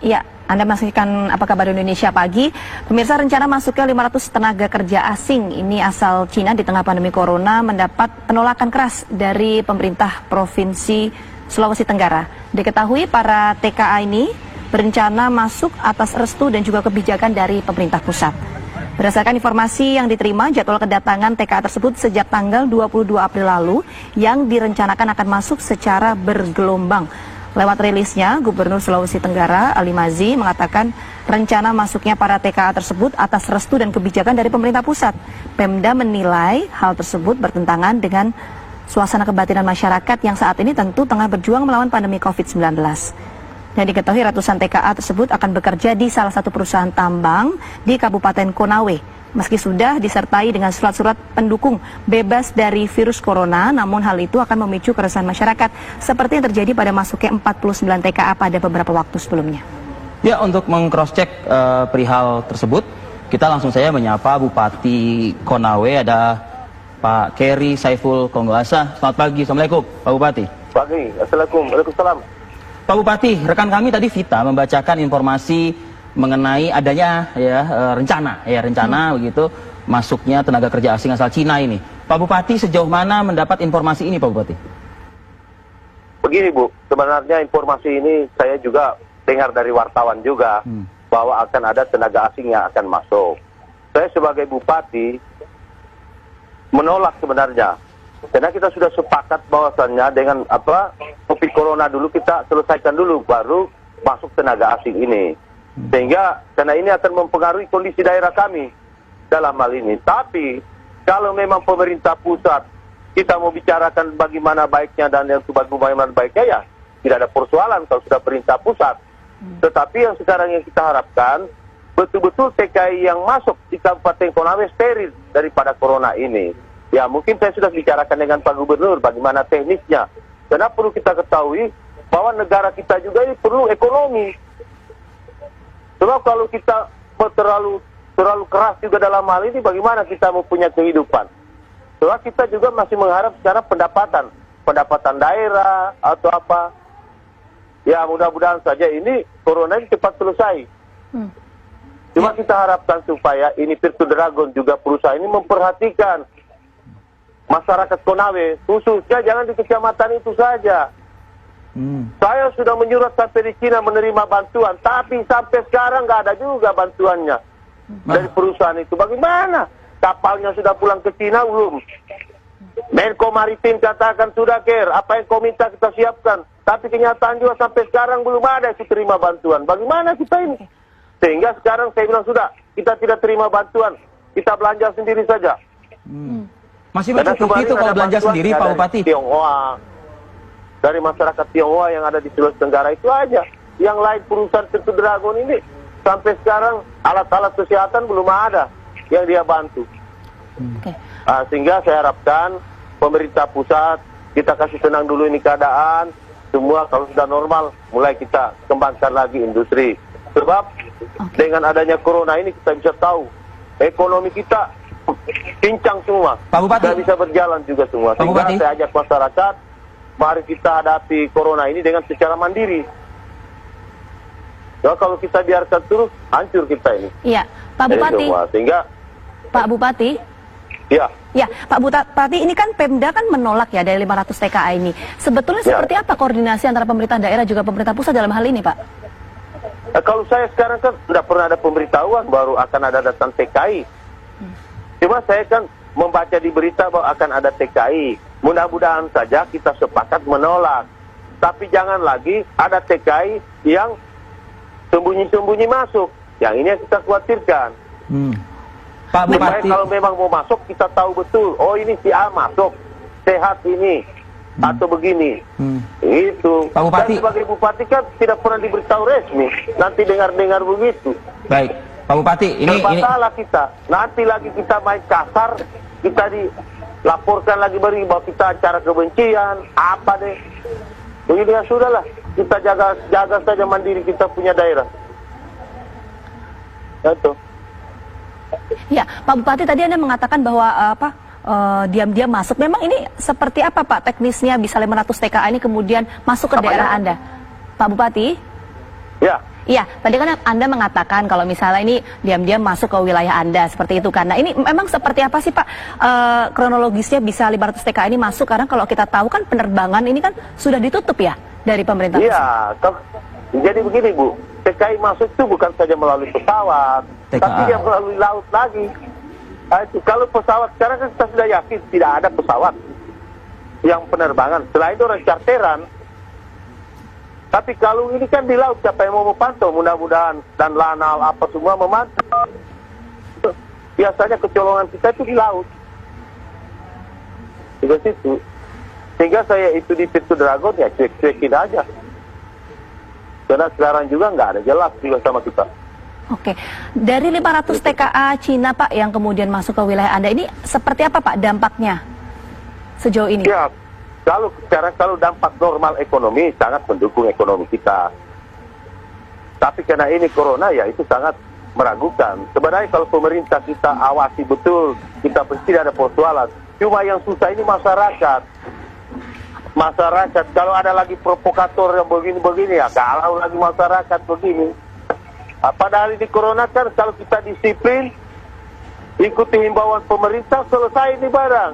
Ya, Anda menyaksikan Apa Kabar Indonesia Pagi. Pemirsa, rencana masuknya 500 tenaga kerja asing ini asal Cina di tengah pandemi corona mendapat penolakan keras dari pemerintah Provinsi Sulawesi Tenggara. Diketahui para TKA ini berencana masuk atas restu dan juga kebijakan dari pemerintah pusat. Berdasarkan informasi yang diterima, jadwal kedatangan TKA tersebut sejak tanggal 22 April lalu yang direncanakan akan masuk secara bergelombang. Lewat rilisnya, Gubernur Sulawesi Tenggara, Ali Mazi, mengatakan rencana masuknya para TKA tersebut atas restu dan kebijakan dari pemerintah pusat. Pemda menilai hal tersebut bertentangan dengan suasana kebatinan masyarakat yang saat ini tentu tengah berjuang melawan pandemi COVID-19. Dan diketahui ratusan TKA tersebut akan bekerja di salah satu perusahaan tambang di Kabupaten Konawe. Meski sudah disertai dengan surat-surat pendukung bebas dari virus corona, namun hal itu akan memicu keresahan masyarakat seperti yang terjadi pada masuknya 49 TKA pada beberapa waktu sebelumnya. Ya, untuk meng-cross-check perihal tersebut, kita langsung saja menyapa Bupati Konawe, ada Pak Keri Saiful Konggoasa. Selamat pagi, Assalamualaikum Pak Bupati. Pagi, Assalamualaikum, Waalaikumsalam. Pak Bupati, rekan kami tadi Vita membacakan informasi mengenai adanya rencana begitu masuknya tenaga kerja asing asal Cina ini. Pak Bupati, sejauh mana mendapat informasi ini, Pak Bupati? Begini, Bu, sebenarnya informasi ini saya juga dengar dari wartawan juga bahwa akan ada tenaga asing yang akan masuk. Saya sebagai Bupati menolak sebenarnya, karena kita sudah sepakat bahwasannya dengan COVID Corona dulu kita selesaikan dulu, baru masuk tenaga asing ini. Sehingga karena ini akan mempengaruhi kondisi daerah kami dalam hal ini. Tapi kalau memang pemerintah pusat kita mau bicarakan bagaimana baiknya dan yang bagaimana baiknya, ya tidak ada persoalan kalau sudah perintah pusat. Tetapi yang sekarang yang kita harapkan betul-betul TKI yang masuk di Kabupaten Konawe steril daripada corona ini. Ya mungkin saya sudah bicarakan dengan Pak Gubernur bagaimana teknisnya. Karena perlu kita ketahui bahwa negara kita juga ini perlu ekonomi. Sebab kalau kita terlalu keras juga dalam hal ini, bagaimana kita mau punya kehidupan? Sebab kita juga masih mengharap sekarang pendapatan daerah atau apa. Ya mudah-mudahan saja ini corona ini cepat selesai. Cuma kita harapkan supaya ini Virtu Dragon juga perusahaan ini memperhatikan masyarakat Konawe, khususnya jangan di kecamatan itu saja. Saya sudah menyurat sampai di Cina menerima bantuan, tapi sampai sekarang nggak ada juga bantuannya dari perusahaan itu. Bagaimana? Kapalnya sudah pulang ke Cina belum? Menko Maritim katakan sudah care, apa yang kau minta kita siapkan. Tapi kenyataan juga sampai sekarang belum ada yang terima bantuan. Bagaimana kita ini? Sehingga sekarang saya bilang sudah, kita tidak terima bantuan, kita belanja sendiri saja. Masih mencukupi itu kalau belanja sendiri, Pak Bupati? Tionghoa. Dari masyarakat Tionghoa yang ada di Sulawesi Tenggara itu aja. Yang lain perusahaan Virtu Dragon ini sampai sekarang alat-alat kesehatan belum ada yang dia bantu. Sehingga saya harapkan pemerintah pusat kita kasih tenang dulu ini keadaan. Semua kalau sudah normal mulai kita kembangkan lagi industri. Sebab dengan adanya corona ini kita bisa tahu ekonomi kita pincang semua. Pak Bupati, tidak bisa berjalan juga semua. Sehingga saya ajak masyarakat, mari kita hadapi corona ini dengan secara mandiri. Ya, kalau kita biarkan terus, hancur kita ini. Iya, Pak Bupati. Sehingga Pak Bupati. Ya. Ya, Pak Bupati, ini kan Pemda kan menolak ya dari 500 TKA ini. Sebetulnya seperti apa koordinasi antara pemerintah daerah juga pemerintah pusat dalam hal ini, Pak? Kalau saya sekarang kan tidak pernah ada pemberitahuan baru akan ada datang TKI. Cuma saya kan membaca di berita bahwa akan ada TKI. Mudah-mudahan saja kita sepakat menolak. Tapi jangan lagi ada TKI yang sembunyi-sembunyi masuk. Yang ini yang kita khawatirkan. Pak Bupati, kalau memang mau masuk kita tahu betul. Oh ini si A masuk, sehat ini atau begini. Itu. Pak Bupati. Dan sebagai Bupati kan tidak pernah diberitahu resmi. Nanti dengar-dengar begitu. Baik, Pak Bupati, ini salah kita. Nanti lagi kita main kasar, kita dilaporkan lagi bahwa kita acara kebencian, apa deh. Begini ya sudahlah, kita jaga saja mandiri kita punya daerah. Itu. Ya, Pak Bupati tadi Anda mengatakan bahwa diam-diam masuk. Memang ini seperti apa Pak teknisnya bisa 500 TKA ini kemudian masuk ke daerah Anda? Pak Bupati? Ya. Iya, tadi kan Anda mengatakan kalau misalnya ini diam-diam masuk ke wilayah Anda seperti itu. Karena ini memang seperti apa sih Pak kronologisnya bisa 500 TKA ini masuk? Karena kalau kita tahu kan penerbangan ini kan sudah ditutup ya dari pemerintah pusat. Iya, jadi begini Bu, TKI masuk itu bukan saja melalui pesawat, tapi dia melalui laut lagi. Nah, itu, kalau pesawat, sekarang kan kita sudah yakin tidak ada pesawat yang penerbangan, selain itu orang charteran. Tapi kalau ini kan di laut, siapa yang mau memantau? Mudah-mudahan dan lanal apa semua memantau. Biasanya kecolongan kita itu di laut. Juga situ. Sehingga saya itu di Pintu Dragon ya cuek-cuekin aja. Karena sekarang juga nggak ada jelas juga sama kita. Oke, dari 500 TKA Cina Pak yang kemudian masuk ke wilayah Anda ini seperti apa Pak dampaknya sejauh ini? Ya, kalau dampak normal ekonomi sangat mendukung ekonomi kita. Tapi karena ini corona ya itu sangat meragukan. Sebenarnya kalau pemerintah kita awasi betul, kita tidak ada persoalan. Cuma yang susah ini masyarakat. Masyarakat, kalau ada lagi provokator yang begini-begini ya, kalau lagi masyarakat begini. Padahal ini corona kan kalau kita disiplin, ikuti himbauan pemerintah, selesai ini barang.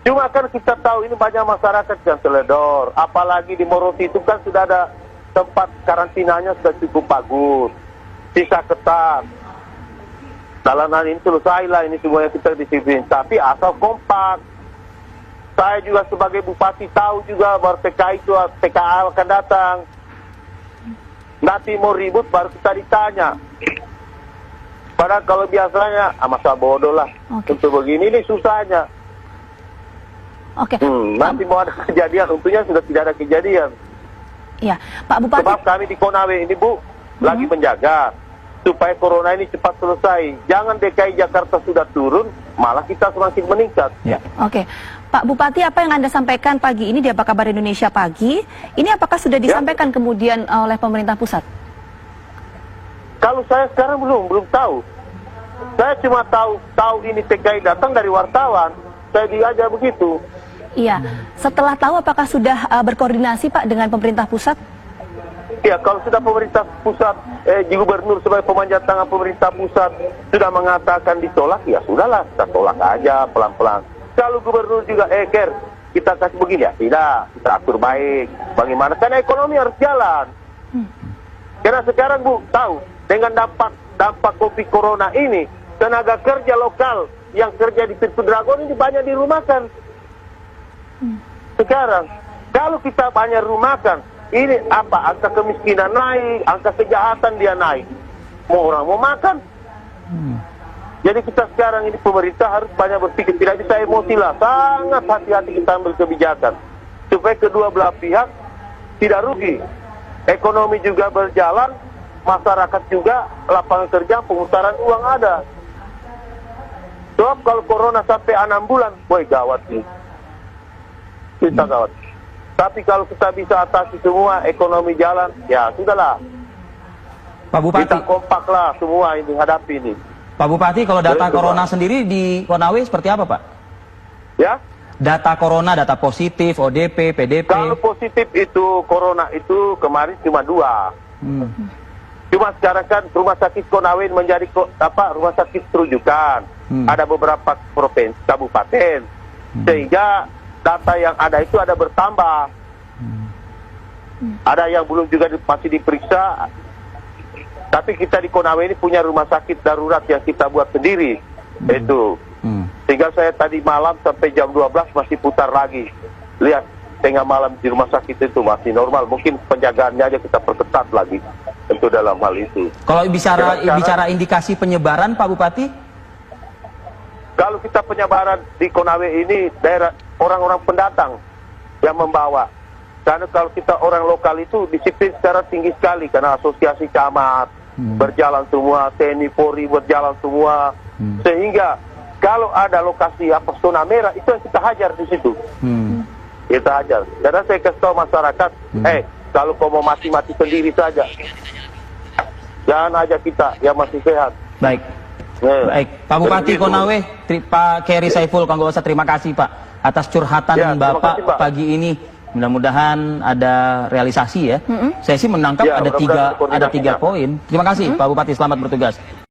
Cuma kan kita tahu ini banyak masyarakat yang teledor. Apalagi di Morosi itu kan sudah ada tempat karantinanya sudah cukup bagus. Sisa ketat. Jalanan ini selesailah ini semuanya kita disiplin. Tapi asal kompak. Saya juga sebagai bupati tahu juga bahwa TKA akan datang. Nanti mau ribut baru kita ditanya. Padahal kalau biasanya masa bodoh lah. Untuk begini ini susahnya. Oke. Nanti mau ada kejadian, tentunya sudah tidak ada kejadian. Iya, Pak Bupati. Sebab kami di Konawe ini Bu, lagi menjaga supaya corona ini cepat selesai. Jangan DKI Jakarta sudah turun, malah kita semakin meningkat. Ya. Oke, Pak Bupati, apa yang Anda sampaikan pagi ini di Apa Kabar Indonesia Pagi, ini apakah sudah disampaikan kemudian oleh pemerintah pusat? Kalau saya sekarang belum tahu. Saya cuma tahu ini TKI datang dari wartawan. Saya diajar begitu. Iya, setelah tahu apakah sudah berkoordinasi Pak dengan pemerintah pusat? Ya, kalau sudah pemerintah pusat, gubernur sebagai pemanjat tangan pemerintah pusat sudah mengatakan ditolak, ya sudahlah, kita tolak aja pelan-pelan. Kalau gubernur juga, kita kasih begini ya, tidak, kita atur baik. Bagaimana? Karena ekonomi harus jalan. Karena sekarang Bu, tahu, dengan dampak COVID corona ini, tenaga kerja lokal yang kerja di Pintu Dragon ini banyak dirumahkan. Sekarang, kalau kita banyak rumahkan, ini apa? Angka kemiskinan naik, angka kejahatan dia naik. Mau orang mau makan. Jadi kita sekarang ini pemerintah harus banyak berpikir, tidak bisa emosi lah. Sangat hati-hati kita ambil kebijakan. Supaya kedua belah pihak tidak rugi. Ekonomi juga berjalan, masyarakat juga, lapangan kerja, pemutaran uang ada. Sebab kalau corona sampai 6 bulan, boy gawat nih. Kita gawat. Tapi kalau kita bisa atasi semua, ekonomi jalan, ya sudahlah. Pak Bupati. Kita kompak lah semua ini, hadapi ini. Pak Bupati, kalau data corona sendiri di Konawe seperti apa Pak? Ya? Data corona, data positif, ODP, PDP. Kalau positif itu, corona itu kemarin cuma 2. Cuma sekarang kan rumah sakit Konawe menjadi rumah sakit terujukan. Ada beberapa provinsi, kabupaten. Sehingga data yang ada itu ada bertambah. Ada yang belum juga masih diperiksa. Tapi kita di Konawe ini punya rumah sakit darurat yang kita buat sendiri. Itu. Sehingga saya tadi malam sampai jam 12 masih putar lagi. Lihat, tengah malam di rumah sakit itu masih normal. Mungkin penjagaannya aja kita perketat lagi. Tentu dalam hal itu. Kalau bicara indikasi penyebaran Pak Bupati? Kalau kita penyebaran di Konawe ini daerah orang-orang pendatang yang membawa. Karena kalau kita orang lokal itu disiplin secara tinggi sekali. Karena asosiasi camat berjalan semua, TNI Polri berjalan semua. Sehingga kalau ada lokasi zona merah, itu yang kita hajar di situ. Kita hajar. Karena saya kasih tahu masyarakat, kalau kau mau mati-mati sendiri saja. Jangan aja kita yang masih sehat. Baik. Baik, Pak Bupati Konawe, Pak Keri Saiful Kanggosa, terima kasih Pak atas curhatan Bapak kasih, Pak. pagi ini Mudah-mudahan ada realisasi ya. Saya sih menangkap Ya, ada mudah-mudahan tiga koordinasinya. poin. Terima kasih Pak Bupati, selamat bertugas.